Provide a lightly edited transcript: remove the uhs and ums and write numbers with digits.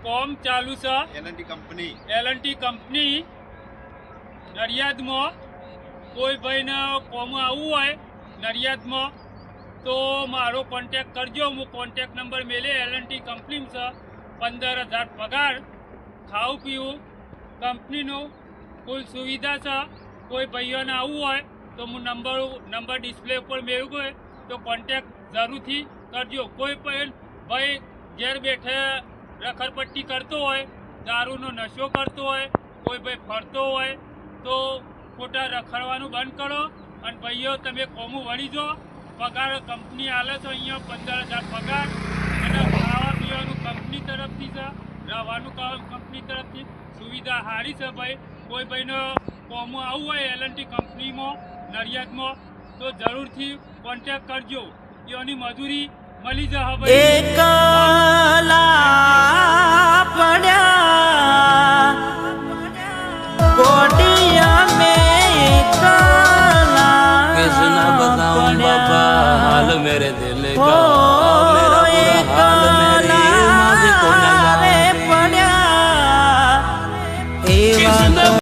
કોમ ચાલુ છે એલએનટી કંપની નડિયાદમાં કોઈ ભાઈને કોમ આવવું હોય નડિયાદમાં તો મારો કોન્ટેક કરજો. હું કોન્ટેક નંબર મેલે. એલએનટી કંપની છે, 15,000 પગાર, ખાવું પીવું કંપનીનું ફૂલ સુવિધા છે. કોઈ ભાઈઓને આવવું હોય તો હું નંબર ડિસ્પ્લે ઉપર મેળવું હોય તો કોન્ટેક જરૂરથી કરજો. કોઈ પણ ભાઈ ઘેર બેઠે રખડપટ્ટી કરતો હોય, દારૂનો નશો કરતો હોય, કોઈ ભાઈ ફરતો હોય તો ખોટા રખડવાનું બંધ કરો અને ભાઈઓ તમે કોમું વળી જો. પગાર કંપની આલે છે અહીંયા 15,000 પગાર અને ખાવા પીવાનું કંપની તરફથી છે, રહેવાનું કંપની તરફથી સુવિધા સારી છે. ભાઈ કોઈ ભાઈને કોમું આવવું હોય એલએનટી કંપનીમાં નડિયાદમાં તો જરૂરથી કોન્ટેક કરજો. એની મજૂરી મળી જશે ભાઈ. कृष्ण बताऊं